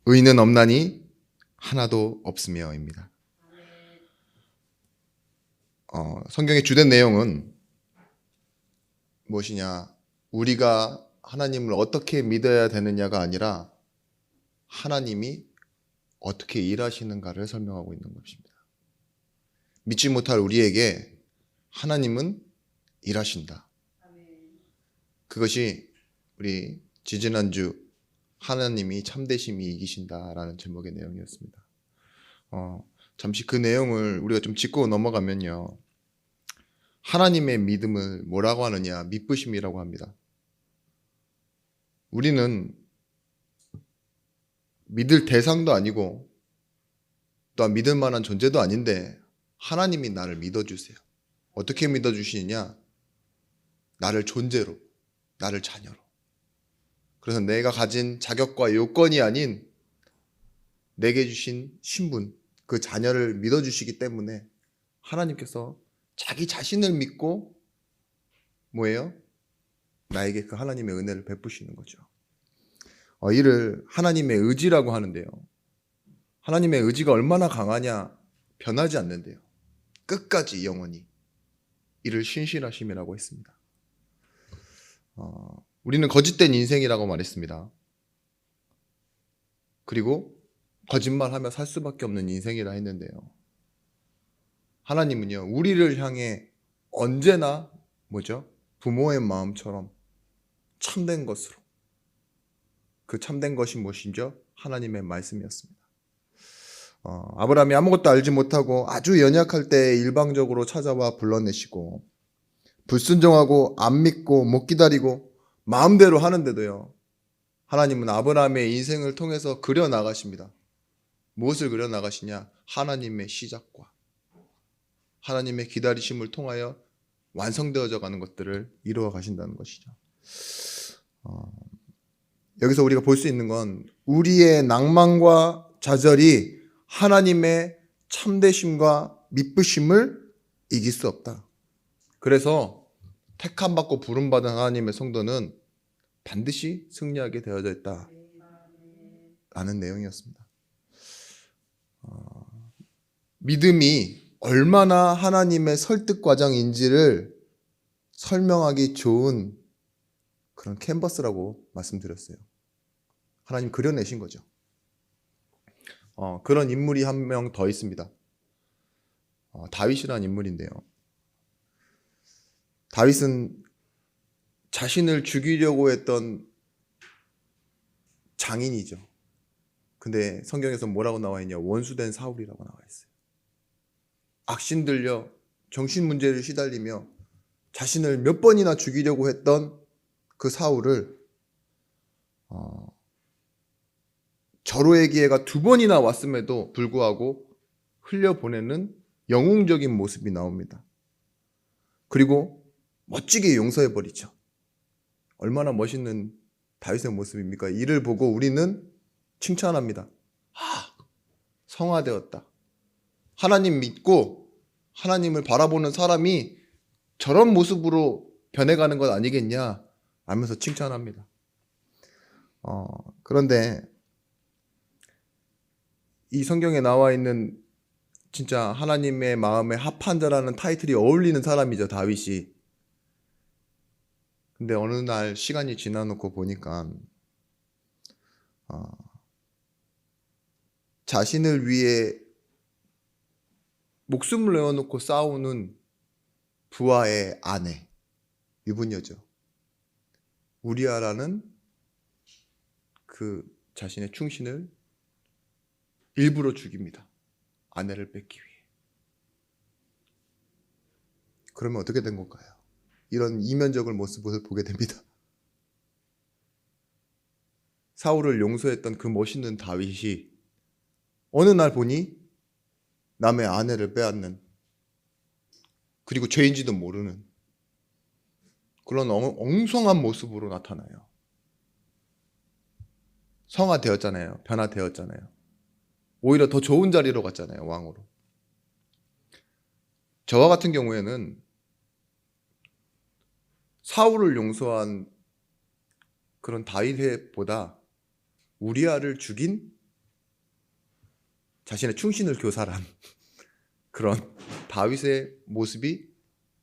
의인은 없나니 하나도 없으며입니다. 성경의 주된 내용은 무엇이냐? 우리가 하나님을 어떻게 믿어야 되느냐가 아니라 하나님이 어떻게 일하시는가를 설명하고 있는 것입니다. 믿지 못할 우리에게 하나님은 일하신다. 그것이 우리 지지난주 하나님이 참되심이 이기신다라는 제목의 내용이었습니다. 잠시 그 내용을 우리가 좀 짚고 넘어가면요. 하나님의 믿음을 뭐라고 하느냐? 믿으심이라고 합니다. 우리는 믿을 대상도 아니고 또한 믿을 만한 존재도 아닌데 하나님이 나를 믿어주세요. 어떻게 믿어주시느냐? 나를 존재로, 나를 자녀로. 그래서 내가 가진 자격과 요건이 아닌 내게 주신 신분, 그 자녀를 믿어주시기 때문에 하나님께서 자기 자신을 믿고 뭐예요? 나에게 그 하나님의 은혜를 베푸시는 거죠. 이를 하나님의 의지라고 하는데요. 하나님의 의지가 얼마나 강하냐? 변하지 않는데요. 끝까지 영원히 이를 신실하심이라고 했습니다. 우리는 거짓된 인생이라고 말했습니다. 그리고 거짓말하며 살 수밖에 없는 인생이라 했는데요. 하나님은요, 우리를 향해 언제나 뭐죠? 부모의 마음처럼 참된 것으로, 그 참된 것이 무엇이죠? 하나님의 말씀이었습니다. 아브라함이 아무것도 알지 못하고 아주 연약할 때 일방적으로 찾아와 불러내시고 불순종하고 안 믿고 못 기다리고 마음대로 하는데도요, 하나님은 아브라함의 인생을 통해서 그려나가십니다. 무엇을 그려나가시냐? 하나님의 시작과 하나님의 기다리심을 통하여 완성되어져 가는 것들을 이루어 가신다는 것이죠. 여기서 우리가 볼 수 있는 건 우리의 낭만과 좌절이 하나님의 참되심과 믿으심을 이길 수 없다. 그래서 택함받고 부름받은 하나님의 성도는 반드시 승리하게 되어져 있다 라는 내용이었습니다. 믿음이 얼마나 하나님의 설득 과정인지를 설명하기 좋은 그런 캔버스라고 말씀드렸어요. 하나님 그려내신 거죠. 그런 인물이 한 명 더 있습니다. 다윗이라는 인물인데요. 다윗은 자신을 죽이려고 했던 장인이죠. 근데 성경에서 뭐라고 나와 있냐? 원수된 사울이라고 나와 있어요. 악신 들려 정신문제를 시달리며 자신을 몇 번이나 죽이려고 했던 그 사울을 절호의 기회가 2번이나 왔음에도 불구하고 흘려보내는 영웅적인 모습이 나옵니다. 그리고 멋지게 용서해버리죠. 얼마나 멋있는 다윗의 모습입니까? 이를 보고 우리는 칭찬합니다. 성화되었다. 하나님 믿고 하나님을 바라보는 사람이 저런 모습으로 변해가는 것 아니겠냐 하면서 칭찬합니다. 그런데 이 성경에 나와 있는 진짜 하나님의 마음에 합한 자라는 타이틀이 어울리는 사람이죠, 다윗이. 근데 어느 날 시간이 지나놓고 보니까 자신을 위해 목숨을 내어놓고 싸우는 부하의 아내, 유부녀죠. 우리아라는 그 자신의 충신을 일부러 죽입니다. 아내를 뺏기 위해. 그러면 어떻게 된 걸까요? 이런 이면적인 모습을 보게 됩니다. 사울을 용서했던 그 멋있는 다윗이 어느 날 보니 남의 아내를 빼앗는, 그리고 죄인지도 모르는 그런 엉성한 모습으로 나타나요. 성화되었잖아요. 변화되었잖아요. 오히려 더 좋은 자리로 갔잖아요. 왕으로. 저와 같은 경우에는 사울을 용서한 그런 다윗보다 우리아를 죽인 자신의 충신을 교살한 그런 다윗의 모습이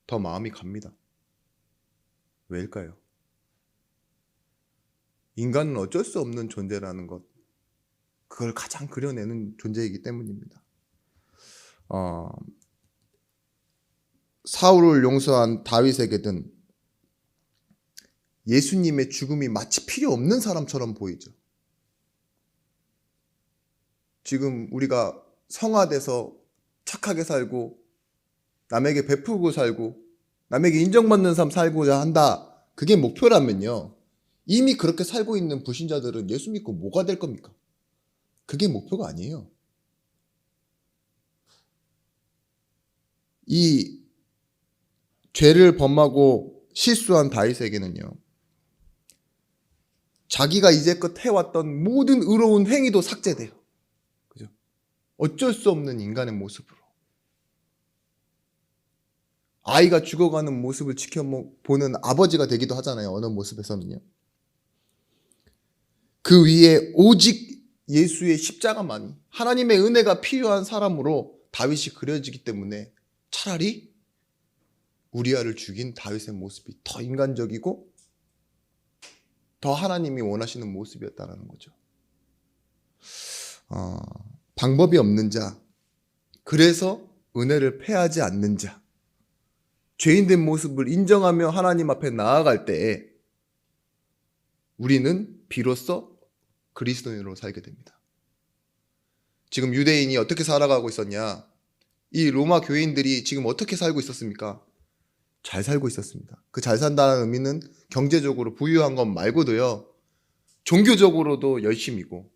더 마음이 갑니다. 왜일까요? 인간은 어쩔 수 없는 존재라는 것, 그걸 가장 그려내는 존재이기 때문입니다. 사울을 용서한 다윗에게는 예수님의 죽음이 마치 필요 없는 사람처럼 보이죠. 지금 우리가 성화돼서 착하게 살고 남에게 베풀고 살고 남에게 인정받는 삶 살고자 한다, 그게 목표라면요, 이미 그렇게 살고 있는 불신자들은 예수 믿고 뭐가 될 겁니까? 그게 목표가 아니에요. 이 죄를 범하고 실수한 다윗에게는요, 자기가 이제껏 해왔던 모든 의로운 행위도 삭제돼요. 그죠? 어쩔 수 없는 인간의 모습으로. 아이가 죽어가는 모습을 지켜보는 아버지가 되기도 하잖아요. 어느 모습에서는요. 그 위에 오직 예수의 십자가만이, 하나님의 은혜가 필요한 사람으로 다윗이 그려지기 때문에 차라리 우리아를 죽인 다윗의 모습이 더 인간적이고 더 하나님이 원하시는 모습이었다는 거죠. 방법이 없는 자, 그래서 은혜를 패하지 않는 자, 죄인된 모습을 인정하며 하나님 앞에 나아갈 때에 우리는 비로소 그리스도인으로 살게 됩니다. 지금 유대인이 어떻게 살아가고 있었냐? 이 로마 교인들이 지금 어떻게 살고 있었습니까? 잘 살고 있었습니다. 그 잘 산다는 의미는 경제적으로 부유한 것 말고도요, 종교적으로도 열심이고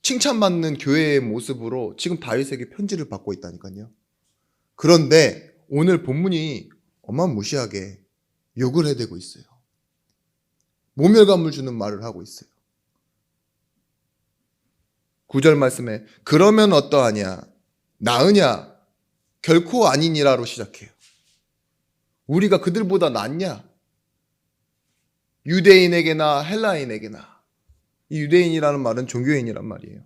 칭찬받는 교회의 모습으로 지금 다윗에게 편지를 받고 있다니까요. 그런데 오늘 본문이 어마무시하게 욕을 해대고 있어요. 모멸감을 주는 말을 하고 있어요. 9절 말씀에 그러면 어떠하냐? 나으냐? 결코 아니니라로 시작해요. 우리가 그들보다 낫냐? 유대인에게나 헬라인에게나. 이 유대인이라는 말은 종교인이란 말이에요.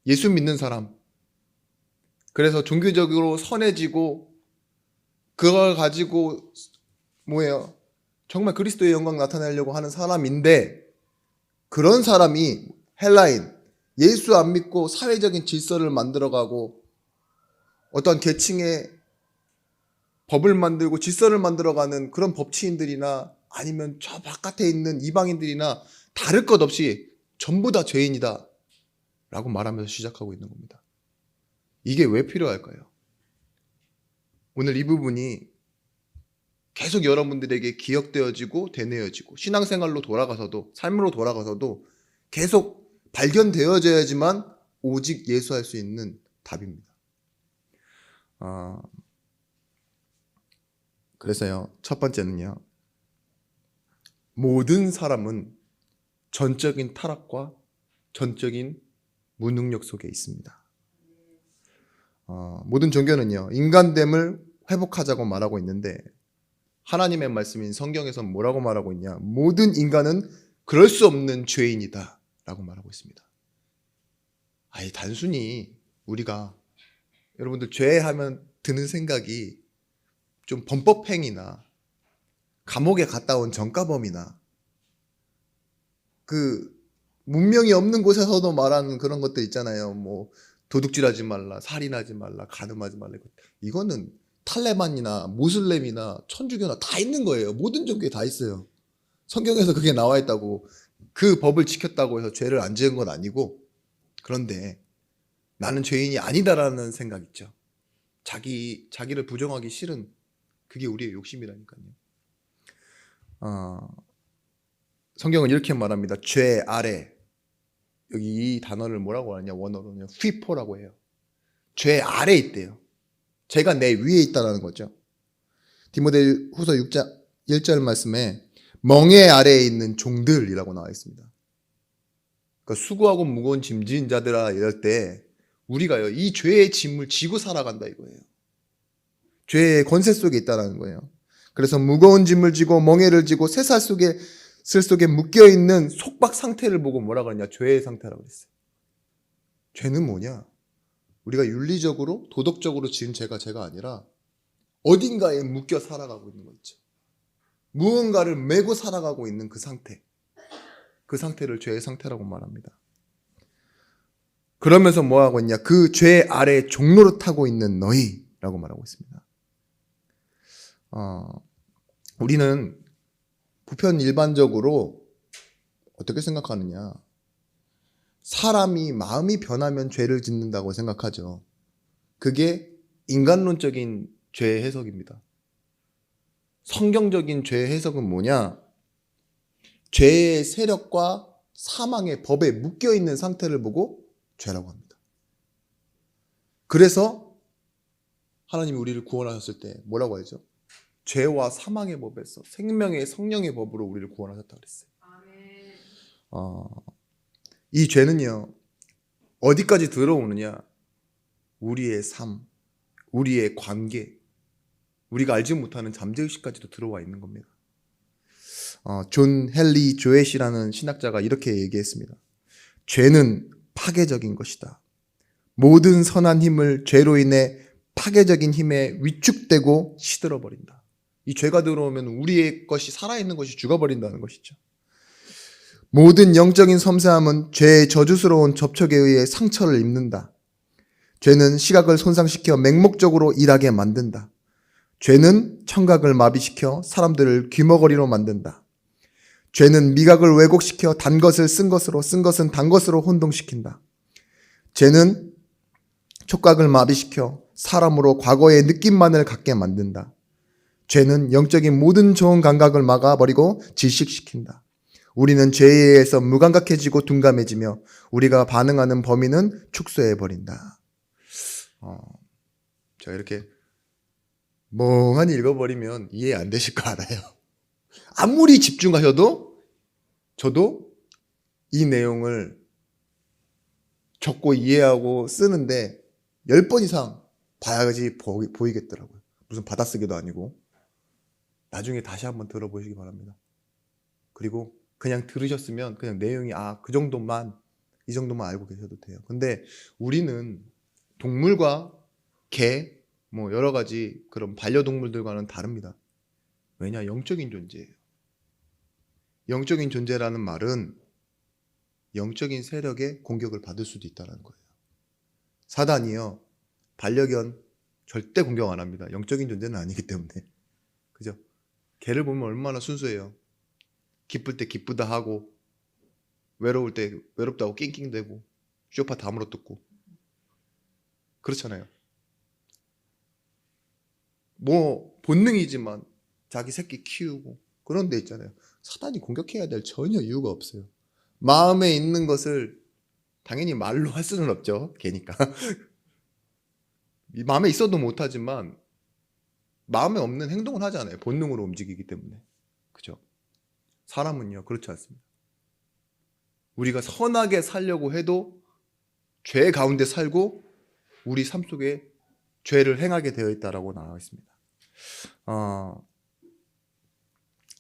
예수 믿는 사람. 그래서 종교적으로 선해지고 그걸 가지고 뭐예요? 정말 그리스도의 영광 나타내려고 하는 사람인데, 그런 사람이 헬라인, 예수 안 믿고 사회적인 질서를 만들어가고 어떤 계층의 법을 만들고 질서를 만들어가는 그런 법치인들이나 아니면 저 바깥에 있는 이방인들이나 다를 것 없이 전부 다 죄인이다 라고 말하면서 시작하고 있는 겁니다. 이게 왜 필요할까요? 오늘 이 부분이 계속 여러분들에게 기억되어지고 되뇌어지고 신앙생활로 돌아가서도, 삶으로 돌아가서도 계속 발견되어져야지만 오직 예수할 수 있는 답입니다. 그래서요, 첫 번째는요, 모든 사람은 전적인 타락과 전적인 무능력 속에 있습니다. 모든 종교는요, 인간됨을 회복하자고 말하고 있는데, 하나님의 말씀인 성경에서는 뭐라고 말하고 있냐? 모든 인간은 그럴 수 없는 죄인이다 라고 말하고 있습니다. 단순히 우리가, 여러분들 죄하면 드는 생각이 좀 범법행위나 감옥에 갔다 온 전과범이나 그 문명이 없는 곳에서도 말하는 그런 것들 있잖아요. 뭐 도둑질하지 말라, 살인하지 말라, 간음하지 말라. 이거는 탈레반이나 모슬렘이나 천주교나 다 있는 거예요. 모든 종교에 다 있어요. 성경에서 그게 나와 있다고, 그 법을 지켰다고 해서 죄를 안 지은 건 아니고, 그런데 나는 죄인이 아니다라는 생각 있죠. 자기를 부정하기 싫은, 그게 우리의 욕심이라니까요. 성경은 이렇게 말합니다. 죄 아래, 여기 이 단어를 뭐라고 하냐, 원어로는 휘포라고 해요. 죄 아래 있대요. 죄가 내 위에 있다는 거죠. 디모데후서 6장 1절 말씀에 멍에 아래에 있는 종들이라고 나와 있습니다. 그러니까 수고하고 무거운 짐진 자들아, 이럴 때 우리가요, 이 죄의 짐을 지고 살아간다 이거예요. 죄의 권세 속에 있다는 거예요. 그래서 무거운 짐을 지고 멍에를 지고 쇠살 속에 묶여있는 속박 상태를 보고 뭐라 그러냐, 죄의 상태라고 그랬어요. 죄는 뭐냐? 우리가 윤리적으로 도덕적으로 지은 죄가 아니라 어딘가에 묶여 살아가고 있는 거 있죠. 무언가를 메고 살아가고 있는 그 상태. 그 상태를 죄의 상태라고 말합니다. 그러면서 뭐하고 있냐? 그 죄 아래 종로를 타고 있는 너희라고 말하고 있습니다. 우리는 보편 일반적으로 어떻게 생각하느냐? 사람이 마음이 변하면 죄를 짓는다고 생각하죠. 그게 인간론적인 죄 해석입니다. 성경적인 죄 해석은 뭐냐? 죄의 세력과 사망의 법에 묶여있는 상태를 보고 죄라고 합니다. 그래서 하나님이 우리를 구원하셨을 때 뭐라고 하죠? 죄와 사망의 법에서 생명의 성령의 법으로 우리를 구원하셨다고 그랬어요. 이 죄는요, 어디까지 들어오느냐? 우리의 삶, 우리의 관계, 우리가 알지 못하는 잠재의식까지도 들어와 있는 겁니다. 존 헨리 조엣이라는 신학자가 이렇게 얘기했습니다. 죄는 파괴적인 것이다. 모든 선한 힘을 죄로 인해 파괴적인 힘에 위축되고 시들어버린다. 이 죄가 들어오면 우리의 것이, 살아있는 것이 죽어버린다는 것이죠. 모든 영적인 섬세함은 죄의 저주스러운 접촉에 의해 상처를 입는다. 죄는 시각을 손상시켜 맹목적으로 일하게 만든다. 죄는 청각을 마비시켜 사람들을 귀머거리로 만든다. 죄는 미각을 왜곡시켜 단 것을 쓴 것으로, 쓴 것은 단 것으로 혼동시킨다. 죄는 촉각을 마비시켜 사람으로 과거의 느낌만을 갖게 만든다. 죄는 영적인 모든 좋은 감각을 막아버리고 질식시킨다. 우리는 죄에 의해서 무감각해지고 둔감해지며 우리가 반응하는 범위는 축소해버린다. 제가 이렇게 멍하니 읽어버리면 이해 안 되실 거 알아요. 아무리 집중하셔도 저도 이 내용을 적고 이해하고 쓰는데 10번 이상 봐야지 보이겠더라고요. 무슨 받아쓰기도 아니고. 나중에 다시 한번 들어보시기 바랍니다. 그리고 그냥 들으셨으면 그냥 내용이 이 정도만 알고 계셔도 돼요. 근데 우리는 동물과 개, 뭐 여러 가지 그런 반려동물들과는 다릅니다. 왜냐? 영적인 존재예요. 영적인 존재라는 말은 영적인 세력의 공격을 받을 수도 있다는 거예요. 사단이요, 반려견 절대 공격 안 합니다. 영적인 존재는 아니기 때문에. 그죠? 개를 보면 얼마나 순수해요. 기쁠 때 기쁘다 하고, 외로울 때 외롭다고 낑낑대고, 쇼파 다 물어뜯고. 그렇잖아요. 뭐 본능이지만 자기 새끼 키우고 그런 데 있잖아요. 사단이 공격해야 될 전혀 이유가 없어요. 마음에 있는 것을 당연히 말로 할 수는 없죠. 개니까. 마음에 있어도 못하지만 마음에 없는 행동을 하잖아요. 본능으로 움직이기 때문에. 그죠? 사람은요, 그렇지 않습니다. 우리가 선하게 살려고 해도 죄 가운데 살고 우리 삶 속에 죄를 행하게 되어 있다라고 나와 있습니다.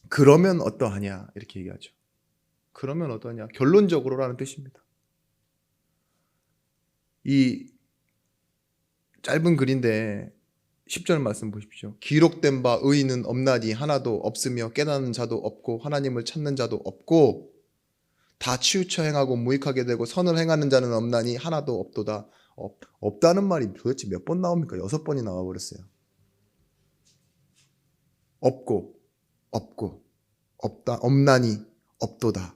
그러면 어떠하냐 이렇게 얘기하죠. 그러면 어떠하냐, 결론적으로라는 뜻입니다. 이 짧은 글인데 10절 말씀 보십시오. 기록된 바 의인은 없나니 하나도 없으며 깨닫는 자도 없고 하나님을 찾는 자도 없고 다 치우쳐 행하고 무익하게 되고 선을 행하는 자는 없나니 하나도 없도다. 없다는 말이 도대체 몇 번 나옵니까? 6번이 나와버렸어요. 없고 없다, 없나니 없도다,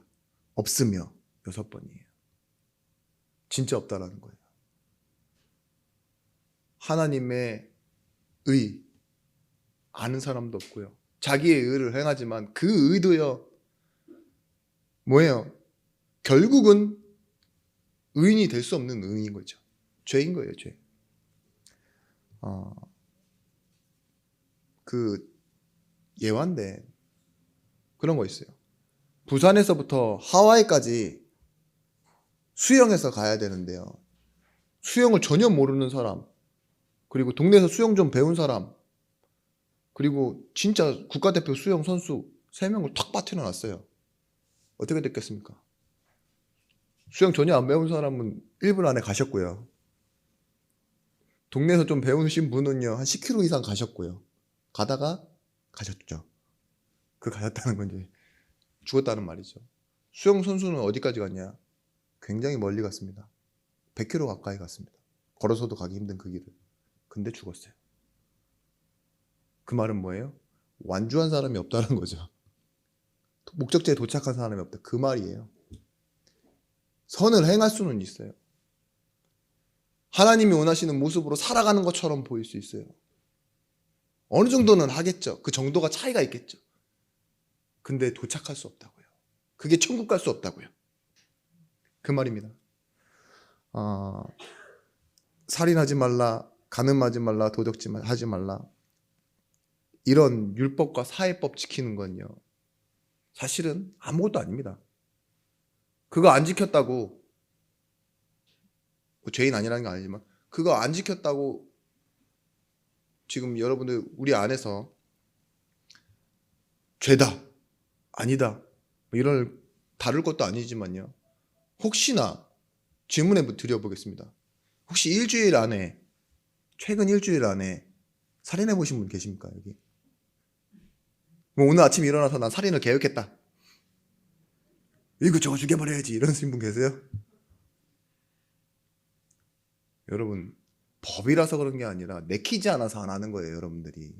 없으며 6번이에요. 진짜 없다라는 거예요. 하나님의 의 아는 사람도 없고요. 자기의 의를 행하지만 그 의도요, 뭐예요? 결국은 의인이 될 수 없는 의인 거죠. 죄인 거예요, 죄. 그 예화인데 그런 거 있어요. 부산에서부터 하와이까지 수영해서 가야 되는데요. 수영을 전혀 모르는 사람, 그리고 동네에서 수영 좀 배운 사람, 그리고 진짜 국가대표 수영 선수 3명을 탁 빠뜨려 놨어요. 어떻게 됐겠습니까? 수영 전혀 안 배운 사람은 1분 안에 가셨고요. 동네에서 좀 배우신 분은요, 한 10km 이상 가셨고요. 가다가 가셨죠. 그 가셨다는 건 이제 죽었다는 말이죠. 수영 선수는 어디까지 갔냐? 굉장히 멀리 갔습니다. 100km 가까이 갔습니다. 걸어서도 가기 힘든 그 길을. 근데 죽었어요. 그 말은 뭐예요? 완주한 사람이 없다는 거죠. 목적지에 도착한 사람이 없다. 그 말이에요. 선을 행할 수는 있어요. 하나님이 원하시는 모습으로 살아가는 것처럼 보일 수 있어요. 어느 정도는 하겠죠. 그 정도가 차이가 있겠죠. 근데 도착할 수 없다고요. 그게 천국 갈 수 없다고요. 그 말입니다. 살인하지 말라, 간음하지 말라, 도적질하지 말라. 이런 율법과 사회법 지키는 건요, 사실은 아무것도 아닙니다. 그거 안 지켰다고, 뭐 죄인 아니라는 건 아니지만, 그거 안 지켰다고 지금 여러분들 우리 안에서 죄다, 아니다, 뭐 이런 다룰 것도 아니지만요, 혹시나 질문해 드려보겠습니다. 혹시 일주일 안에, 최근 일주일 안에 살인해 보신 분 계십니까, 여기? 뭐 오늘 아침 일어나서 난 살인을 계획했다, 이거 저거 죽여버려야지, 이런 분 계세요? 여러분, 법이라서 그런 게 아니라 내키지 않아서 안 하는 거예요, 여러분들이.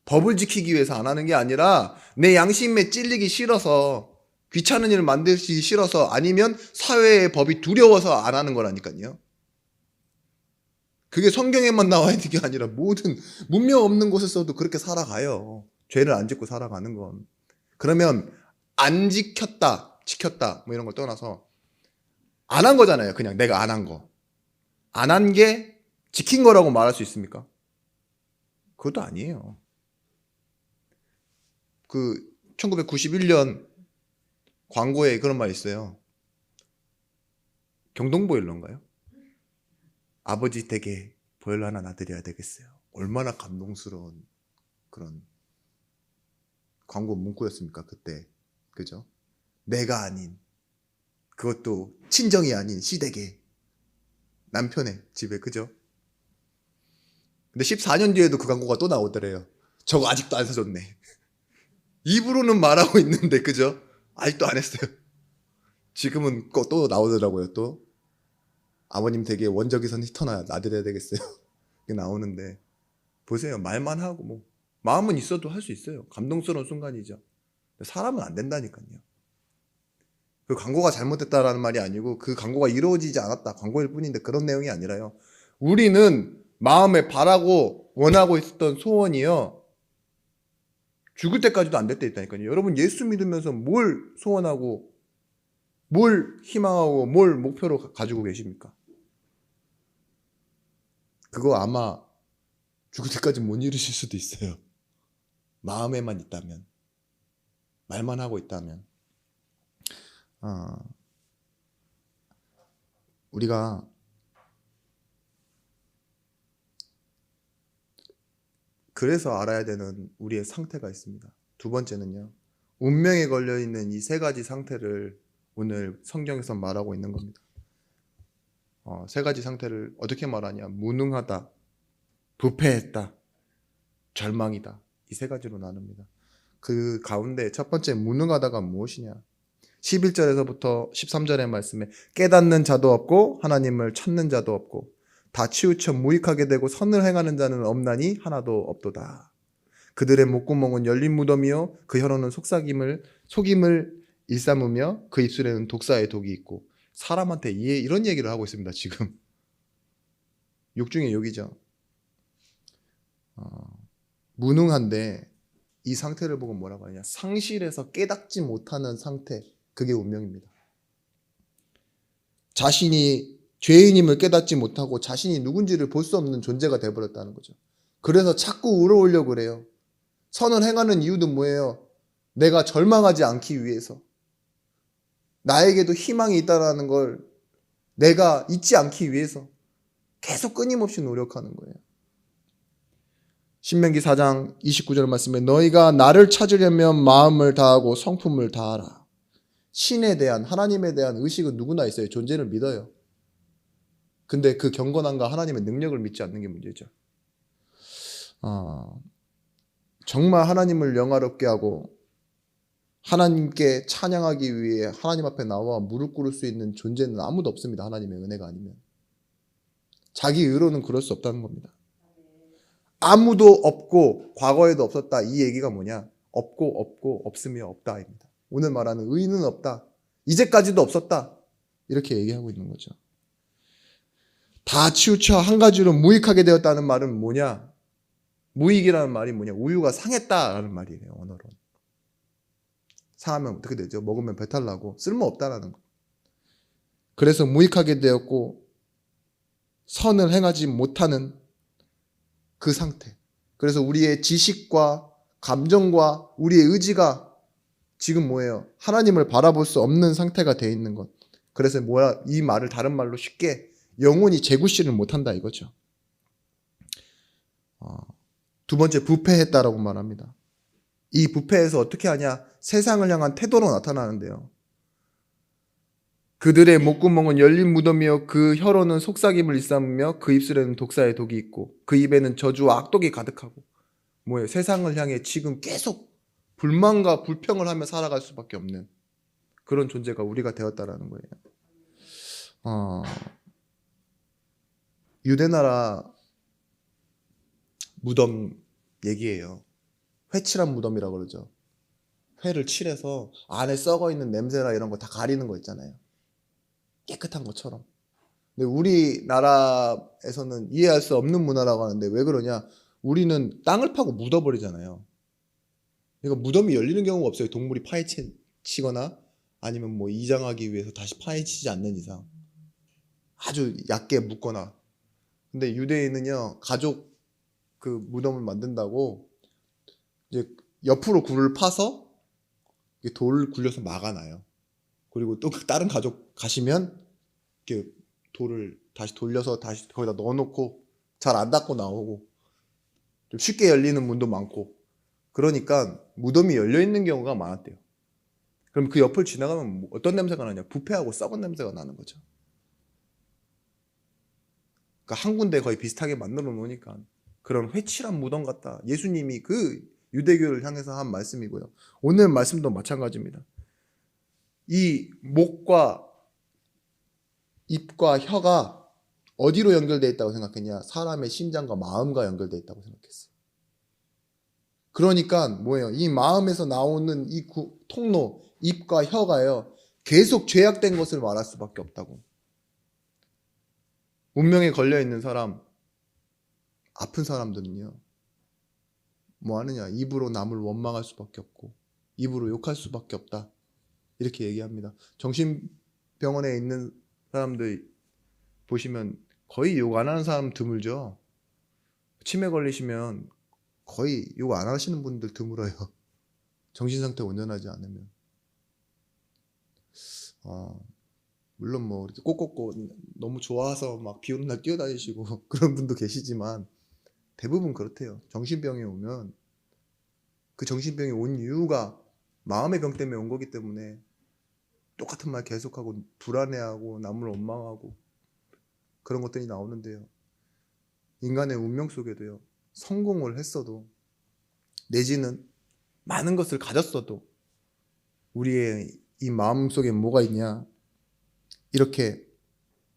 법을 지키기 위해서 안 하는 게 아니라 내 양심에 찔리기 싫어서, 귀찮은 일을 만들기 싫어서, 아니면 사회의 법이 두려워서 안 하는 거라니까요. 그게 성경에만 나와 있는 게 아니라 모든 문명 없는 곳에서도 그렇게 살아가요. 죄를 안 짓고 살아가는 건. 그러면 안 지켰다, 지켰다 뭐 이런 걸 떠나서 안 한 거잖아요. 그냥 내가 안 한 거. 안 한 게 지킨 거라고 말할 수 있습니까? 그것도 아니에요. 그 1991년 광고에 그런 말이 있어요. 경동보일러인가요? 아버지 댁에 보일러 하나 놔드려야 되겠어요. 얼마나 감동스러운 그런 광고 문구였습니까, 그때. 그죠? 내가 아닌, 그것도 친정이 아닌 시댁에, 남편의 집에, 그죠? 근데 14년 뒤에도 그 광고가 또 나오더래요. 저거 아직도 안 사줬네. 입으로는 말하고 있는데, 그죠? 아직도 안 했어요. 지금은 또 나오더라고요, 또. 아버님 댁에 원적외선 히터나 놔드려야 되겠어요. 이게 나오는데, 보세요. 말만 하고, 뭐, 마음은 있어도 할 수 있어요. 감동스러운 순간이죠. 사람은 안 된다니까요. 그 광고가 잘못됐다라는 말이 아니고, 그 광고가 이루어지지 않았다, 광고일 뿐인데, 그런 내용이 아니라요. 우리는 마음에 바라고 원하고 있었던 소원이요, 죽을 때까지도 안 될 때 있다니까요. 여러분, 예수 믿으면서 뭘 소원하고 뭘 희망하고 뭘 목표로 가지고 계십니까? 그거 아마 죽을 때까지 못 이루실 수도 있어요. 마음에만 있다면, 말만 하고 있다면. 우리가 그래서 알아야 되는 우리의 상태가 있습니다. 두 번째는요, 운명에 걸려있는 이 세 가지 상태를 오늘 성경에서 말하고 있는 겁니다. 세 가지 상태를 어떻게 말하냐? 무능하다, 부패했다, 절망이다. 이 세 가지로 나눕니다. 그 가운데 첫 번째 무능하다가 무엇이냐? 11절에서부터 13절의 말씀에 깨닫는 자도 없고 하나님을 찾는 자도 없고 다 치우쳐 무익하게 되고 선을 행하는 자는 없나니 하나도 없도다. 그들의 목구멍은 열린 무덤이요 그 혀로는 속임을 일삼으며 그 입술에는 독사의 독이 있고. 사람한테 이런 얘기를 하고 있습니다. 지금 욕 중에 욕이죠. 무능한데 이 상태를 보고 뭐라고 하냐? 상실해서 깨닫지 못하는 상태, 그게 운명입니다. 자신이 죄인임을 깨닫지 못하고 자신이 누군지를 볼 수 없는 존재가 되어버렸다는 거죠. 그래서 자꾸 울어오려고 그래요. 선을 행하는 이유도 뭐예요? 내가 절망하지 않기 위해서, 나에게도 희망이 있다는 걸 내가 잊지 않기 위해서 계속 끊임없이 노력하는 거예요. 신명기 4장 29절 말씀에 너희가 나를 찾으려면 마음을 다하고 성품을 다하라. 신에 대한, 하나님에 대한 의식은 누구나 있어요. 존재를 믿어요. 근데 그 경건함과 하나님의 능력을 믿지 않는 게 문제죠. 정말 하나님을 영화롭게 하고 하나님께 찬양하기 위해 하나님 앞에 나와 무릎 꿇을 수 있는 존재는 아무도 없습니다. 하나님의 은혜가 아니면. 자기 의로는 그럴 수 없다는 겁니다. 아무도 없고 과거에도 없었다. 이 얘기가 뭐냐? 없고 없으며 없다입니다. 오늘 말하는 의는 없다. 이제까지도 없었다. 이렇게 얘기하고 있는 거죠. 다 치우쳐 한 가지로 무익하게 되었다는 말은 뭐냐? 무익이라는 말이 뭐냐? 우유가 상했다라는 말이에요. 언어로. 상하면 어떻게 되죠? 먹으면 배탈 나고 쓸모없다라는 거. 그래서 무익하게 되었고 선을 행하지 못하는 그 상태. 그래서 우리의 지식과 감정과 우리의 의지가 지금 뭐예요? 하나님을 바라볼 수 없는 상태가 되어 있는 것. 그래서 뭐야? 이 말을 다른 말로 쉽게 영혼이 재구실을 못한다 이거죠. 두 번째, 부패했다라고 말합니다. 이 부패에서 어떻게 하냐? 세상을 향한 태도로 나타나는데요. 그들의 목구멍은 열린 무덤이요 그 혀로는 속삭임을 일삼으며 그 입술에는 독사의 독이 있고 그 입에는 저주와 악독이 가득하고. 뭐예요? 세상을 향해 지금 계속 불만과 불평을 하며 살아갈 수밖에 없는 그런 존재가 우리가 되었다라는 거예요. 유대나라 무덤 얘기예요. 회칠한 무덤이라고 그러죠. 회를 칠해서 안에 썩어있는 냄새나 이런 거 다 가리는 거 있잖아요. 깨끗한 것처럼. 근데 우리나라에서는 이해할 수 없는 문화라고 하는데 왜 그러냐? 우리는 땅을 파고 묻어버리잖아요. 그러니까 무덤이 열리는 경우가 없어요. 동물이 파헤치거나 아니면 뭐 이장하기 위해서 다시 파헤치지 않는 이상. 아주 얕게 묻거나. 근데 유대인은요, 가족 그 무덤을 만든다고 이제 옆으로 굴을 파서 돌을 굴려서 막아놔요. 그리고 또 다른 가족 가시면 이렇게 돌을 다시 돌려서 다시 거기다 넣어놓고 잘 안 닫고 나오고 좀 쉽게 열리는 문도 많고 그러니까 무덤이 열려 있는 경우가 많았대요. 그럼 그 옆을 지나가면 어떤 냄새가 나냐? 부패하고 썩은 냄새가 나는 거죠. 그러니까 한 군데 거의 비슷하게 만들어 놓으니까 그런 회칠한 무덤 같다. 예수님이 그 유대교를 향해서 한 말씀이고요. 오늘 말씀도 마찬가지입니다. 이 목과 입과 혀가 어디로 연결되어 있다고 생각했냐? 사람의 심장과 마음과 연결되어 있다고 생각했어요. 그러니까 뭐예요? 이 마음에서 나오는 이 통로, 입과 혀가요. 계속 죄악된 것을 말할 수밖에 없다고. 운명에 걸려있는 사람, 아픈 사람들은요. 뭐 하느냐? 입으로 남을 원망할 수밖에 없고 입으로 욕할 수밖에 없다. 이렇게 얘기합니다. 정신병원에 있는 사람들 보시면 거의 욕 안 하는 사람 드물죠. 치매 걸리시면 거의 욕 안 하시는 분들 드물어요. 정신상태 온전하지 않으면. 물론 뭐 이렇게 꼭꼭꼭 너무 좋아서 막 비 오는 날 뛰어다니시고 그런 분도 계시지만 대부분 그렇대요. 정신병에 오면 그 정신병이 온 이유가 마음의 병 때문에 온 거기 때문에 똑같은 말 계속하고 불안해하고 남을 원망하고 그런 것들이 나오는데요. 인간의 운명 속에도요. 성공을 했어도 내지는 많은 것을 가졌어도 우리의 이 마음 속에 뭐가 있냐? 이렇게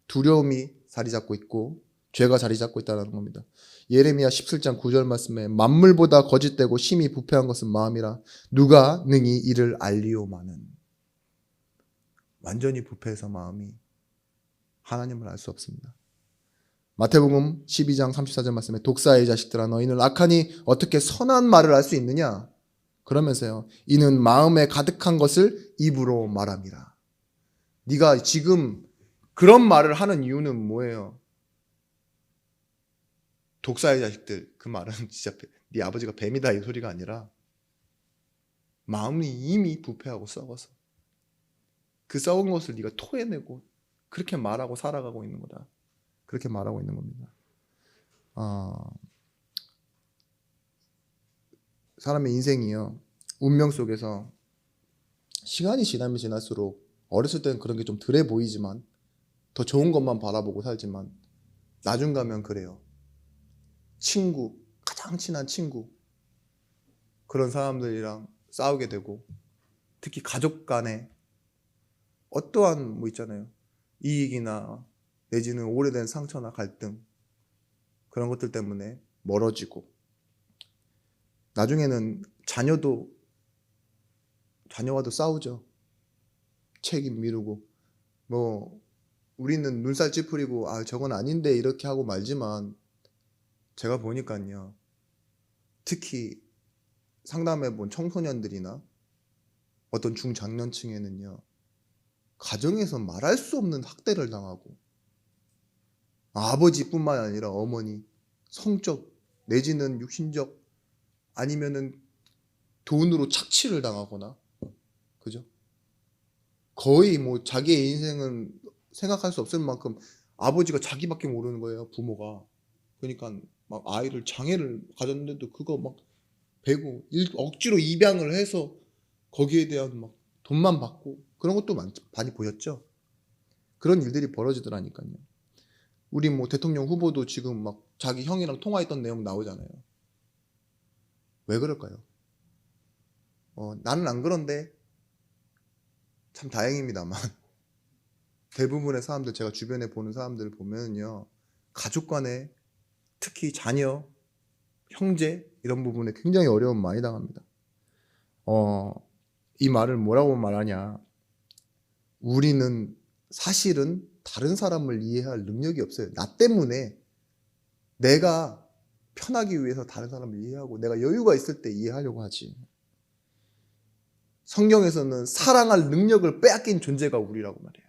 두려움이 자리 잡고 있고 죄가 자리 잡고 있다는 겁니다. 예레미야 17장 9절 말씀에 만물보다 거짓되고 심히 부패한 것은 마음이라 누가 능히 이를 알리오마는. 완전히 부패해서 마음이 하나님을 알 수 없습니다. 마태복음 12장 34절 말씀에 독사의 자식들아 너희는 악하니 어떻게 선한 말을 할 수 있느냐? 그러면서요. 이는 마음에 가득한 것을 입으로 말함이라. 네가 지금 그런 말을 하는 이유는 뭐예요? 독사의 자식들, 그 말은 진짜 네 아버지가 뱀이다 이 소리가 아니라 마음이 이미 부패하고 썩어서 그 썩은 것을 네가 토해내고 그렇게 말하고 살아가고 있는 거다. 그렇게 말하고 있는 겁니다. 사람의 인생이요. 운명 속에서 시간이 지나면 지날수록 어렸을 때는 그런 게 좀 덜해 보이지만 더 좋은 것만 바라보고 살지만 나중 가면 그래요. 친구, 가장 친한 친구, 그런 사람들이랑 싸우게 되고, 특히 가족 간에 어떠한 뭐 있잖아요. 이익이나 내지는 오래된 상처나 갈등, 그런 것들 때문에 멀어지고, 나중에는 자녀와도 싸우죠. 책임 미루고, 뭐 우리는 눈살 찌푸리고 아 저건 아닌데 이렇게 하고 말지만, 제가 보니까요, 특히 상담해 본 청소년들이나 어떤 중장년층에는요, 가정에서 말할 수 없는 학대를 당하고, 아버지뿐만 아니라 어머니, 성적 내지는 육신적, 아니면은 돈으로 착취를 당하거나, 그죠? 거의 뭐 자기의 인생은 생각할 수 없을 만큼 아버지가 자기밖에 모르는 거예요, 부모가. 그러니까 막 아이를 장애를 가졌는데도 그거 막 배고 억지로 입양을 해서 거기에 대한 막 돈만 받고, 그런 것도 많이 보셨죠? 그런 일들이 벌어지더라니까요. 우리 뭐 대통령 후보도 지금 막 자기 형이랑 통화했던 내용 나오잖아요. 왜 그럴까요? 나는 안 그런데 참 다행입니다만 대부분의 사람들, 제가 주변에 보는 사람들을 보면요, 가족 간에 특히 자녀, 형제 이런 부분에 굉장히 어려움 많이 당합니다. 이 말을 뭐라고 말하냐, 우리는 사실은 다른 사람을 이해할 능력이 없어요. 나 때문에, 내가 편하기 위해서 다른 사람을 이해하고 내가 여유가 있을 때 이해하려고 하지. 성경에서는 사랑할 능력을 빼앗긴 존재가 우리라고 말해요.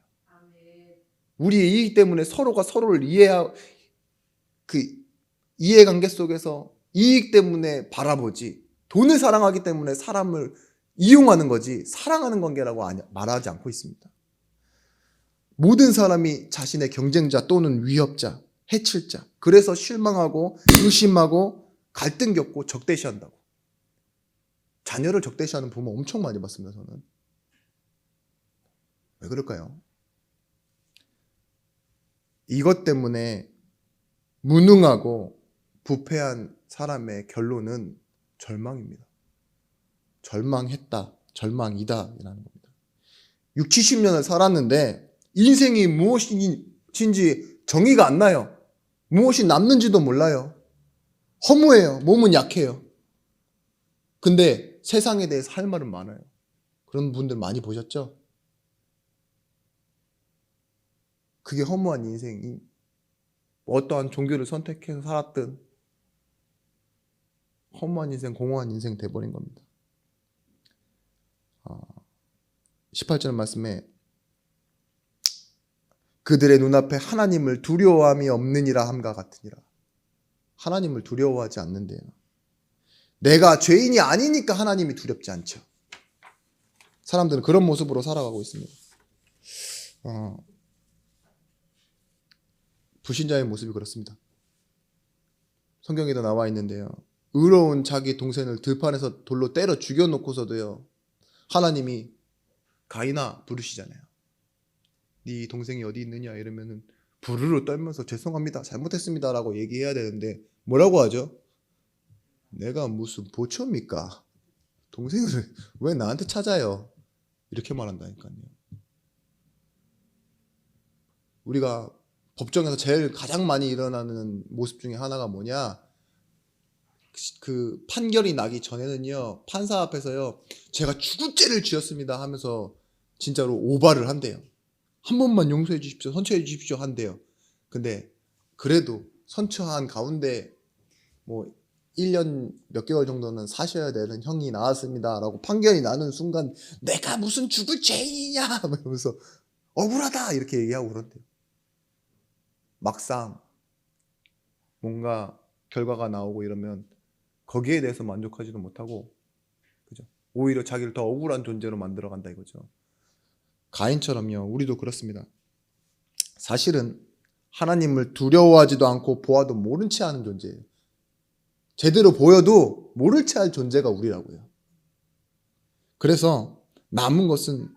우리의 이익 때문에 서로가 서로를 이해관계 속에서 이익 때문에 바라보지, 돈을 사랑하기 때문에 사람을 이용하는 거지 사랑하는 관계라고 말하지 않고 있습니다. 모든 사람이 자신의 경쟁자 또는 위협자, 해칠자, 그래서 실망하고 의심하고 갈등 겪고 적대시한다고. 자녀를 적대시하는 부모 엄청 많이 봤습니다, 저는. 왜 그럴까요? 이것 때문에 무능하고 부패한 사람의 결론은 절망입니다. 절망했다, 절망이다 라는 겁니다. 6, 70년을 살았는데 인생이 무엇인지 정의가 안 나요. 무엇이 남는지도 몰라요. 허무해요. 몸은 약해요. 근데 세상에 대해서 할 말은 많아요. 그런 분들 많이 보셨죠? 그게 허무한 인생이, 어떠한 종교를 선택해서 살았든 허무한 인생, 공허한 인생 돼버린 겁니다. 18절 말씀에 그들의 눈앞에 하나님을 두려워함이 없느니라 함과 같으니라. 하나님을 두려워하지 않는데요. 내가 죄인이 아니니까 하나님이 두렵지 않죠. 사람들은 그런 모습으로 살아가고 있습니다. 불신자의 모습이 그렇습니다. 성경에도 나와 있는데요, 의로운 자기 동생을 들판에서 돌로 때려 죽여놓고서도요, 하나님이 가인아 부르시잖아요. 네 동생이 어디 있느냐 이러면은 부르르 떨면서 죄송합니다, 잘못했습니다 라고 얘기해야 되는데 뭐라고 하죠? 내가 무슨 보초입니까? 동생을 왜 나한테 찾아요? 이렇게 말한다니까요. 우리가 법정에서 제일 가장 많이 일어나는 모습 중에 하나가 뭐냐, 그 판결이 나기 전에는요, 판사 앞에서요, 제가 죽을 죄를 지었습니다 하면서 진짜로 오발을 한대요. 한 번만 용서해 주십시오, 선처해 주십시오 한대요. 근데 그래도 선처한 가운데 뭐 1년 몇 개월 정도는 사셔야 되는 형이 나왔습니다 라고 판결이 나는 순간 내가 무슨 죽을 죄인이냐 이러면서 억울하다 이렇게 얘기하고 그런대요. 막상 뭔가 결과가 나오고 이러면 거기에 대해서 만족하지도 못하고, 그죠? 오히려 자기를 더 억울한 존재로 만들어간다 이거죠. 가인처럼요, 우리도 그렇습니다. 사실은 하나님을 두려워하지도 않고 보아도 모른 채 하는 존재예요. 제대로 보여도 모를 채 할 존재가 우리라고요. 그래서 남은 것은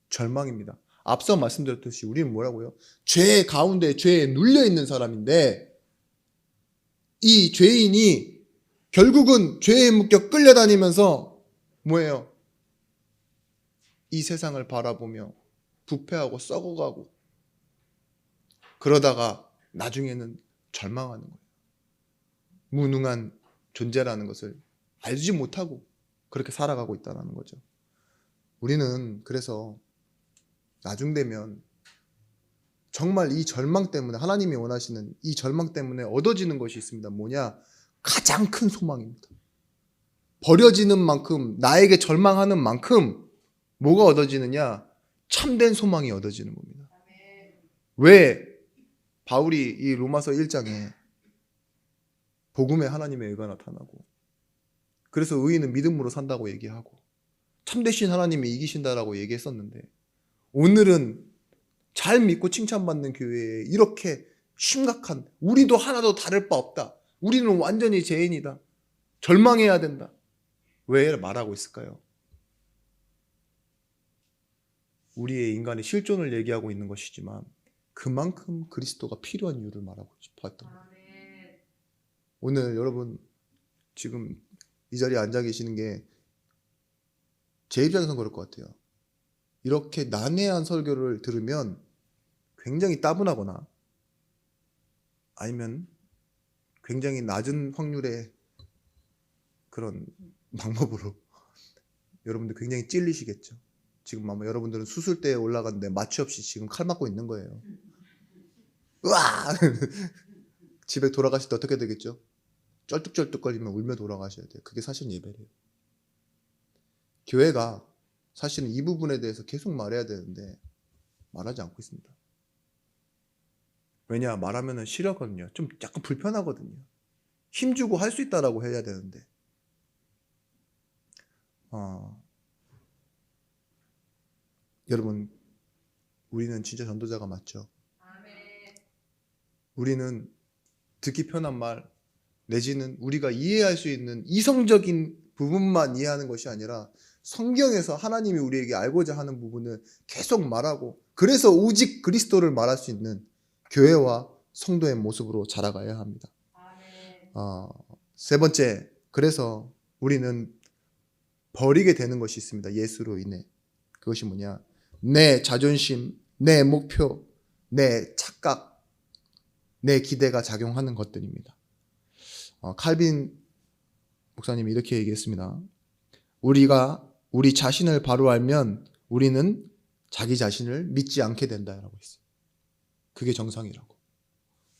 절망입니다. 앞서 말씀드렸듯이 우리는 뭐라고요? 죄 가운데 죄에 눌려 있는 사람인데 이 죄인이 결국은 죄에 묶여 끌려다니면서 뭐예요? 이 세상을 바라보며 부패하고 썩어가고 그러다가 나중에는 절망하는 거예요. 무능한 존재라는 것을 알지 못하고 그렇게 살아가고 있다는 거죠. 우리는 그래서 나중 되면 정말 이 절망 때문에 하나님이 원하시는 이 절망 때문에 얻어지는 것이 있습니다. 뭐냐? 가장 큰 소망입니다. 버려지는 만큼 나에게 절망하는 만큼 뭐가 얻어지느냐? 참된 소망이 얻어지는 겁니다. 왜 바울이 이 로마서 1장에 복음의 하나님의 의가 나타나고 그래서 의인은 믿음으로 산다고 얘기하고 참되신 하나님이 이기신다라고 얘기했었는데 오늘은 잘 믿고 칭찬받는 교회에 이렇게 심각한 우리도 하나도 다를 바 없다. 우리는 완전히 죄인이다. 절망해야 된다. 왜 말하고 있을까요? 우리의 인간의 실존을 얘기하고 있는 것이지만 그만큼 그리스도가 필요한 이유를 말하고 싶어 했던 거예요. 오늘 여러분 지금 이 자리에 앉아 계시는 게 제 입장에서는 그럴 것 같아요. 이렇게 난해한 설교를 들으면 굉장히 따분하거나 아니면 굉장히 낮은 확률의 그런 방법으로 여러분들 굉장히 찔리시겠죠. 지금 아마 여러분들은 수술대에 올라갔는데 마취 없이 지금 칼 맞고 있는 거예요. 으아! 집에 돌아가실 때 어떻게 되겠죠? 쩔뚝쩔뚝거리면 울며 돌아가셔야 돼요. 그게 사실 예배래요. 교회가 사실은 이 부분에 대해서 계속 말해야 되는데 말하지 않고 있습니다. 왜냐? 말하면 싫어하거든요. 좀 약간 불편하거든요. 힘주고 할 수 있다라고 해야 되는데 여러분 우리는 진짜 전도자가 맞죠? 우리는 듣기 편한 말 내지는 우리가 이해할 수 있는 이성적인 부분만 이해하는 것이 아니라 성경에서 하나님이 우리에게 알고자 하는 부분을 계속 말하고 그래서 오직 그리스도를 말할 수 있는 교회와 성도의 모습으로 자라가야 합니다. 세 번째, 그래서 우리는 버리게 되는 것이 있습니다. 예수로 인해. 그것이 뭐냐? 내 자존심, 내 목표, 내 착각, 내 기대가 작용하는 것들입니다. 칼빈 목사님이 이렇게 얘기했습니다. 우리가 우리 자신을 바로 알면 우리는 자기 자신을 믿지 않게 된다라고 했어요. 그게 정상이라고.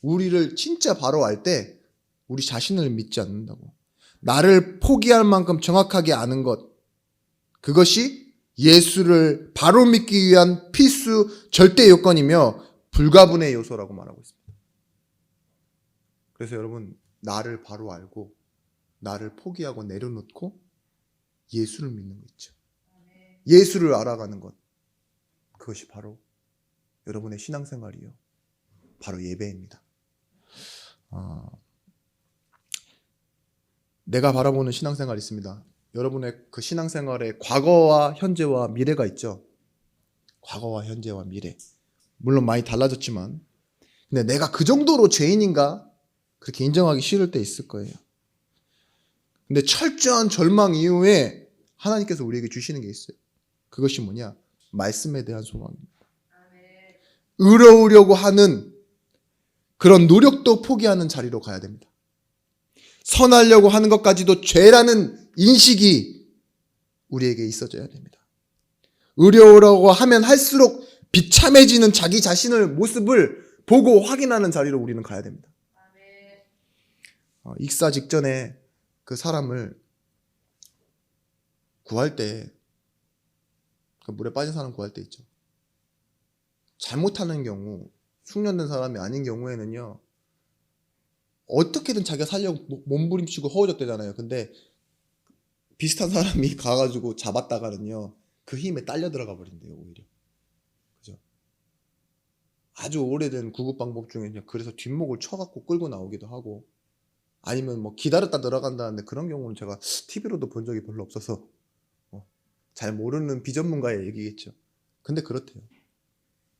우리를 진짜 바로 알 때 우리 자신을 믿지 않는다고. 나를 포기할 만큼 정확하게 아는 것. 그것이 예수를 바로 믿기 위한 필수 절대 요건이며 불가분의 요소라고 말하고 있습니다. 그래서 여러분 나를 바로 알고 나를 포기하고 내려놓고 예수를 믿는 거 있죠. 예수를 알아가는 것. 그것이 바로 여러분의 신앙생활이요. 바로 예배입니다. 내가 바라보는 신앙생활이 있습니다. 여러분의 그 신앙생활에 과거와 현재와 미래가 있죠. 과거와 현재와 미래. 물론 많이 달라졌지만 근데 내가 그 정도로 죄인인가? 그렇게 인정하기 싫을 때 있을 거예요. 근데 철저한 절망 이후에 하나님께서 우리에게 주시는 게 있어요. 그것이 뭐냐? 말씀에 대한 소망입니다. 의로우려고 하는 그런 노력도 포기하는 자리로 가야 됩니다. 선하려고 하는 것까지도 죄라는 인식이 우리에게 있어져야 됩니다. 의로우려고 하면 할수록 비참해지는 자기 자신의 모습을 보고 확인하는 자리로 우리는 가야 됩니다. 익사 직전에 그 사람을 구할 때 그 물에 빠진 사람 구할 때 있죠. 잘못하는 경우 숙련된 사람이 아닌 경우에는요 어떻게든 자기가 살려고 몸부림치고 허우적대잖아요. 근데 비슷한 사람이 가가지고 잡았다가는요 그 힘에 딸려 들어가 버린대요. 오히려. 그죠? 아주 오래된 구급 방법 중에는 그래서 뒷목을 쳐갖고 끌고 나오기도 하고 아니면 뭐 기다렸다 들어간다는데 그런 경우는 제가 TV로도 본 적이 별로 없어서 잘 모르는 비전문가의 얘기겠죠. 근데 그렇대요.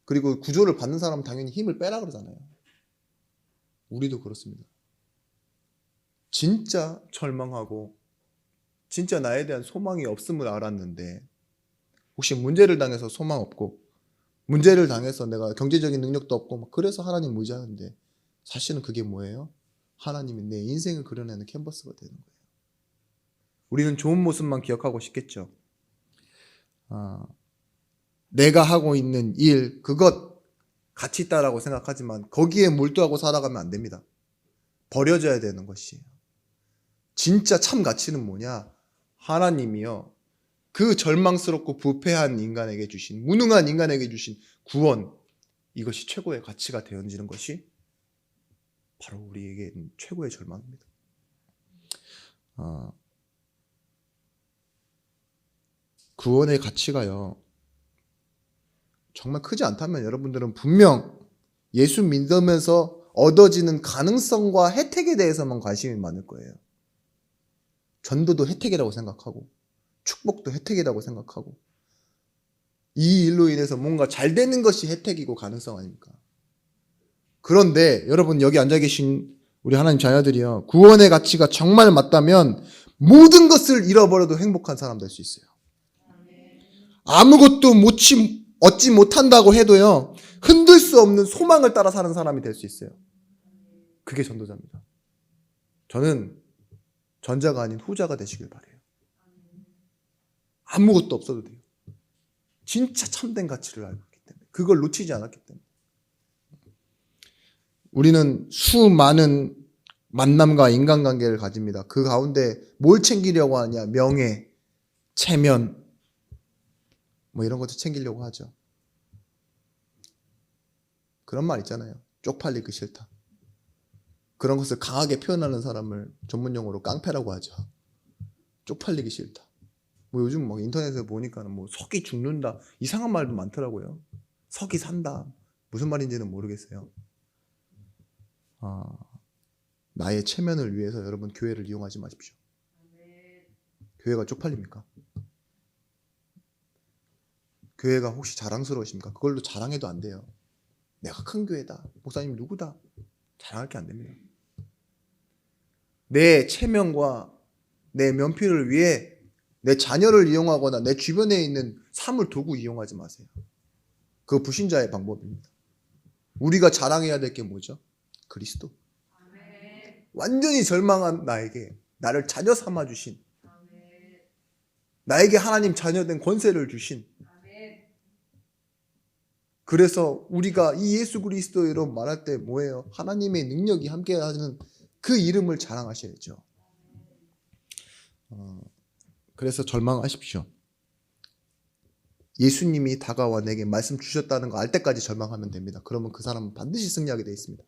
그리고 구조를 받는 사람은 당연히 힘을 빼라 그러잖아요. 우리도 그렇습니다. 진짜 절망하고 진짜 나에 대한 소망이 없음을 알았는데, 혹시 문제를 당해서 소망 없고 문제를 당해서 내가 경제적인 능력도 없고 막 그래서 하나님 의지하는데, 사실은 그게 뭐예요? 하나님이 내 인생을 그려내는 캔버스가 되는 거예요. 우리는 좋은 모습만 기억하고 싶겠죠. 내가 하고 있는 일, 그것 가치 있다라고 생각하지만 거기에 몰두하고 살아가면 안 됩니다. 버려져야 되는 것이에요. 진짜 참 가치는 뭐냐? 하나님이요, 그 절망스럽고 부패한 인간에게 주신, 무능한 인간에게 주신 구원, 이것이 최고의 가치가 되어지는 것이 바로 우리에게 최고의 절망입니다. 구원의 가치가요, 정말 크지 않다면 여러분들은 분명 예수 믿으면서 얻어지는 가능성과 혜택에 대해서만 관심이 많을 거예요. 전도도 혜택이라고 생각하고 축복도 혜택이라고 생각하고, 이 일로 인해서 뭔가 잘 되는 것이 혜택이고 가능성 아닙니까? 그런데 여러분, 여기 앉아 계신 우리 하나님 자녀들이요, 구원의 가치가 정말 맞다면 모든 것을 잃어버려도 행복한 사람 될 수 있어요. 아무것도 얻지 못한다고 해도요, 흔들 수 없는 소망을 따라 사는 사람이 될 수 있어요. 그게 전도자입니다. 저는 전자가 아닌 후자가 되시길 바라요. 아무것도 없어도 돼요. 진짜 참된 가치를 알고 있기 때문에, 그걸 놓치지 않았기 때문에. 우리는 수많은 만남과 인간관계를 가집니다. 그 가운데 뭘 챙기려고 하냐? 명예, 체면, 뭐 이런 것도 챙기려고 하죠. 그런 말 있잖아요. 쪽팔리기 싫다. 그런 것을 강하게 표현하는 사람을 전문용어로 깡패라고 하죠. 쪽팔리기 싫다. 뭐 요즘 막 인터넷에 보니까 뭐 석이 죽는다, 이상한 말도 많더라고요. 석이 산다. 무슨 말인지는 모르겠어요. 나의 체면을 위해서 여러분 교회를 이용하지 마십시오. 교회가 쪽팔립니까? 교회가 혹시 자랑스러우십니까? 그걸로 자랑해도 안 돼요. 내가 큰 교회다, 목사님 누구다, 자랑할 게 안 됩니다. 내 체면과 내 면피를 위해 내 자녀를 이용하거나 내 주변에 있는 사물 도구 이용하지 마세요. 그거 불신자의 방법입니다. 우리가 자랑해야 될 게 뭐죠? 그리스도. 완전히 절망한 나에게 나를 자녀 삼아 주신, 나에게 하나님 자녀된 권세를 주신, 그래서 우리가 이 예수 그리스도로 말할 때 뭐예요? 하나님의 능력이 함께하는 그 이름을 자랑하셔야죠. 그래서 절망하십시오. 예수님이 다가와 내게 말씀 주셨다는 거 알 때까지 절망하면 됩니다. 그러면 그 사람은 반드시 승리하게 되어 있습니다.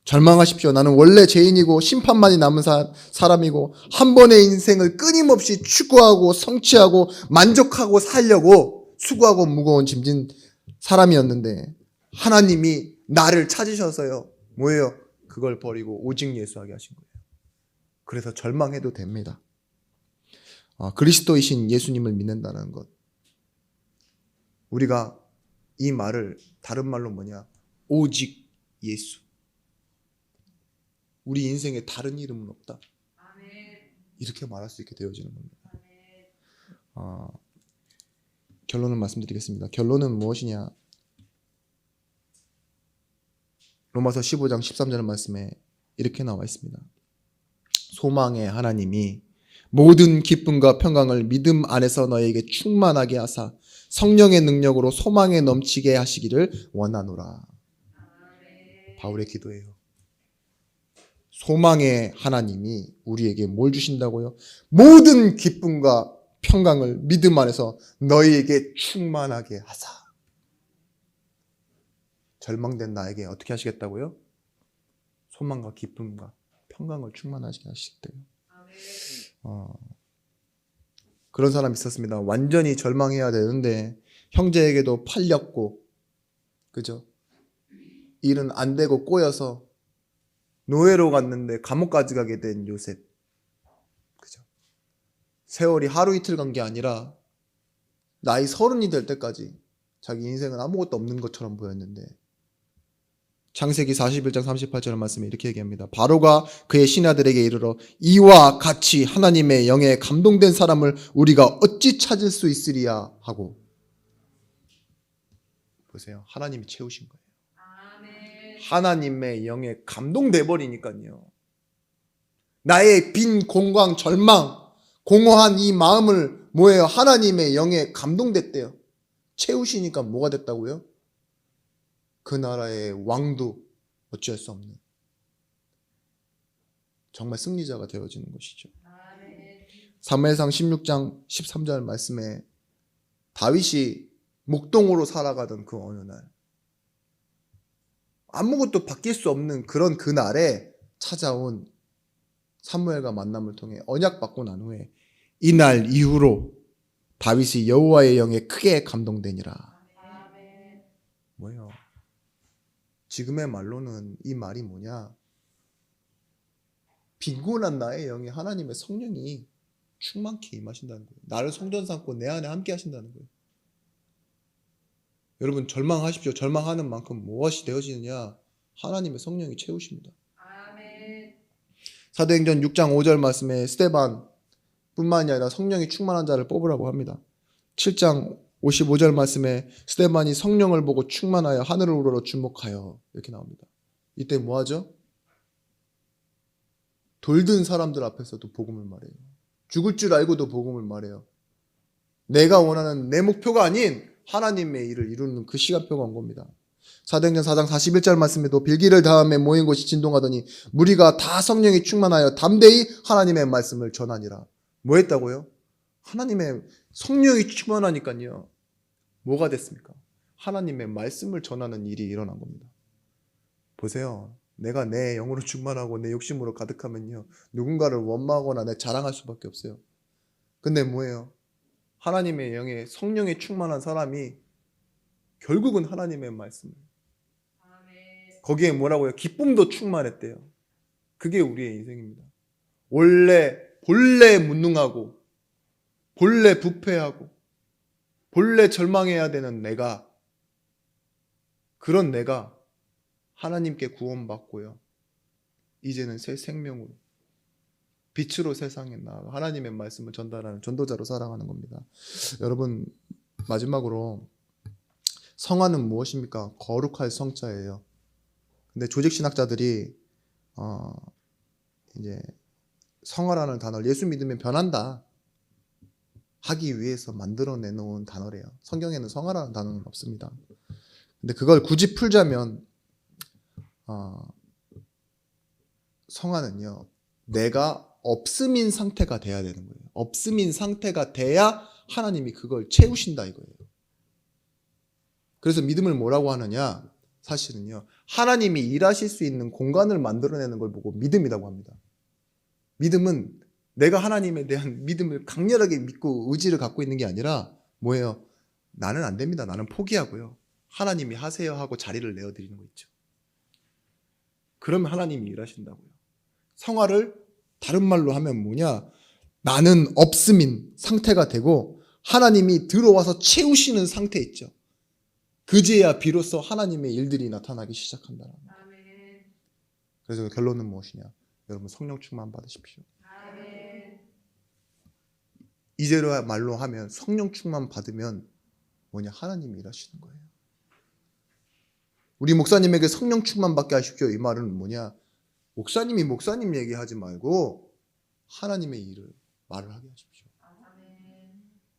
절망하십시오. 나는 원래 죄인이고 심판만이 남은 사람이고 한 번의 인생을 끊임없이 추구하고 성취하고 만족하고 살려고 수고하고 무거운 짐진 사람이었는데, 하나님이 나를 찾으셔서요, 뭐예요? 그걸 버리고 오직 예수하게 하신 거예요. 그래서 절망해도 됩니다. 그리스도이신 예수님을 믿는다는 것, 우리가 이 말을 다른 말로 뭐냐? 오직 예수. 우리 인생에 다른 이름은 없다. 이렇게 말할 수 있게 되어지는 겁니다. 결론을 말씀드리겠습니다. 결론은 무엇이냐? 로마서 15장 13절 말씀에 이렇게 나와 있습니다. 소망의 하나님이 모든 기쁨과 평강을 믿음 안에서 너에게 충만하게 하사 성령의 능력으로 소망에 넘치게 하시기를 원하노라. 바울의 기도예요. 소망의 하나님이 우리에게 뭘 주신다고요? 모든 기쁨과 평강을 믿음 안에서 너희에게 충만하게 하사. 절망된 나에게 어떻게 하시겠다고요? 소망과 기쁨과 평강을 충만하게 하시겠대요. 그런 사람이 있었습니다. 완전히 절망해야 되는데 형제에게도 팔렸고, 그죠? 일은 안 되고 꼬여서 노예로 갔는데 감옥까지 가게 된 요셉, 그죠? 세월이 하루 이틀 간 게 아니라 나이 30이 될 때까지 자기 인생은 아무것도 없는 것처럼 보였는데 창세기 41장 38절 말씀에 이렇게 얘기합니다. 바로가 그의 신하들에게 이르러 이와 같이 하나님의 영에 감동된 사람을 우리가 어찌 찾을 수 있으리야 하고. 보세요. 하나님이 채우신 거예요. 하나님의 영에 감동돼 버리니까요. 나의 빈 공광 절망 공허한 이 마음을 뭐예요? 하나님의 영에 감동됐대요. 채우시니까 뭐가 됐다고요? 그 나라의 왕도 어찌할 수 없는 정말 승리자가 되어지는 것이죠. 사무엘상 16장 13절 말씀에 다윗이 목동으로 살아가던 그 어느 날 아무것도 바뀔 수 없는 그런 그날에 찾아온 사무엘과 만남을 통해 언약받고 난 후에 이날 이후로 다윗이 여호와의 영에 크게 감동되니라. 뭐예요? 지금의 말로는 이 말이 뭐냐? 빈곤한 나의 영에 하나님의 성령이 충만케 임하신다는 거예요. 나를 성전 삼고 내 안에 함께 하신다는 거예요. 여러분 절망하십시오. 절망하는 만큼 무엇이 되어지느냐? 하나님의 성령이 채우십니다. 사도행전 6장 5절 말씀에 스데반 뿐만이 아니라 성령이 충만한 자를 뽑으라고 합니다. 7장 55절 말씀에 스데반이 성령을 보고 충만하여 하늘을 우러러 주목하여 이렇게 나옵니다. 이때 뭐하죠? 돌든 사람들 앞에서도 복음을 말해요. 죽을 줄 알고도 복음을 말해요. 내가 원하는 내 목표가 아닌 하나님의 일을 이루는 그 시간표가 온 겁니다. 사도행전 4장 41절 말씀에도 빌기를 다음에 모인 곳이 진동하더니 무리가 다 성령이 충만하여 담대히 하나님의 말씀을 전하니라. 뭐 했다고요? 하나님의 성령이 충만하니까요. 뭐가 됐습니까? 하나님의 말씀을 전하는 일이 일어난 겁니다. 보세요. 내가 내 영으로 충만하고 내 욕심으로 가득하면요. 누군가를 원망하거나 내 자랑할 수밖에 없어요. 근데 뭐예요? 하나님의 영에 성령에 충만한 사람이 결국은 하나님의 말씀을 거기에 뭐라고요? 기쁨도 충만했대요. 그게 우리의 인생입니다. 본래 무능하고 본래 부패하고 본래 절망해야 되는 내가 그런 내가 하나님께 구원받고요. 이제는 새 생명으로 빛으로 세상에 나아가 하나님의 말씀을 전달하는 전도자로 살아가는 겁니다. 여러분 마지막으로 성화는 무엇입니까? 거룩할 성자예요. 근데 조직신학자들이 이제 성화라는 단어를 예수 믿으면 변한다 하기 위해서 만들어내 놓은 단어래요. 성경에는 성화라는 단어는 없습니다. 근데 그걸 굳이 풀자면 성화는요. 내가 없음인 상태가 돼야 되는 거예요. 없음인 상태가 돼야 하나님이 그걸 채우신다 이거예요. 그래서 믿음을 뭐라고 하느냐? 사실은요. 하나님이 일하실 수 있는 공간을 만들어내는 걸 보고 믿음이라고 합니다. 믿음은 내가 하나님에 대한 믿음을 강렬하게 믿고 의지를 갖고 있는 게 아니라 뭐예요? 나는 안 됩니다. 나는 포기하고요. 하나님이 하세요 하고 자리를 내어드리는 거 있죠. 그러면 하나님이 일하신다고요. 성화를 다른 말로 하면 뭐냐? 나는 없음인 상태가 되고 하나님이 들어와서 채우시는 상태 있죠. 그제야 비로소 하나님의 일들이 나타나기 시작한다는 거예요. 그래서 결론은 무엇이냐? 여러분 성령 충만 받으십시오. 이제로 말로 하면 성령 충만 받으면 뭐냐? 하나님이 일하시는 거예요. 우리 목사님에게 성령 충만 받게 하십시오. 이 말은 뭐냐? 목사님이 목사님 얘기하지 말고 하나님의 일을 말을 하게 하십시오.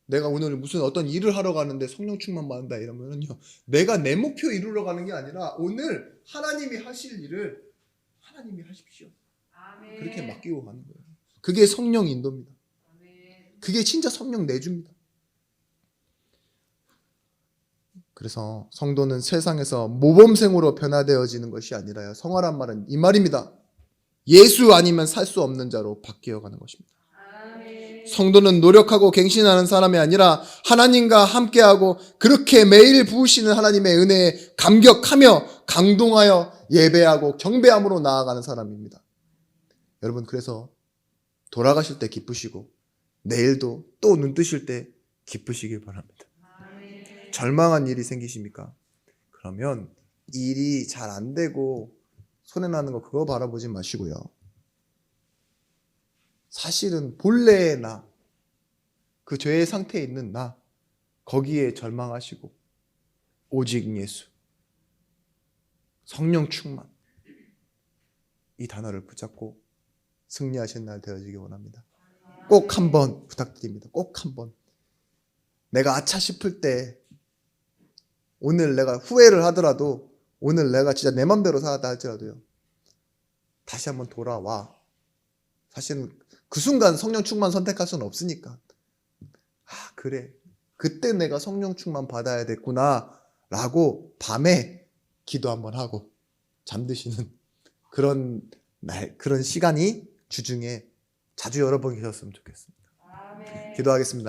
내가 오늘 무슨 어떤 일을 하러 가는데 성령 충만 받는다 이러면요. 내가 내 목표 이루러 가는 게 아니라 오늘 하나님이 하실 일을 하나님이 하십시오. 그렇게 맡기고 가는 거예요. 그게 성령 인도입니다. 그게 진짜 성령 내주입니다. 그래서 성도는 세상에서 모범생으로 변화되어지는 것이 아니라요. 성화란 말은 이 말입니다. 예수 아니면 살 수 없는 자로 바뀌어가는 것입니다. 성도는 노력하고 갱신하는 사람이 아니라 하나님과 함께하고 그렇게 매일 부으시는 하나님의 은혜에 감격하며 강동하여 예배하고 경배함으로 나아가는 사람입니다. 여러분 그래서 돌아가실 때 기쁘시고 내일도 또 눈 뜨실 때 기쁘시길 바랍니다. 절망한 일이 생기십니까? 그러면 일이 잘 안 되고 손해나는 거 그거 바라보지 마시고요. 사실은 본래의 나, 그 죄의 상태에 있는 나, 거기에 절망하시고 오직 예수, 성령 충만, 이 단어를 붙잡고 승리하신 날 되어지기 원합니다. 꼭 한번 부탁드립니다. 꼭 한번. 내가 아차 싶을 때, 오늘 내가 후회를 하더라도, 오늘 내가 진짜 내 맘대로 살았다 할지라도요, 다시 한번 돌아와. 사실은 그 순간 성령 충만 선택할 수는 없으니까, 그래, 그때 내가 성령 충만 받아야 됐구나 라고 밤에 기도 한번 하고 잠드시는 그런 날, 그런 시간이 주중에 자주 여러 번 계셨으면 좋겠습니다. 기도하겠습니다.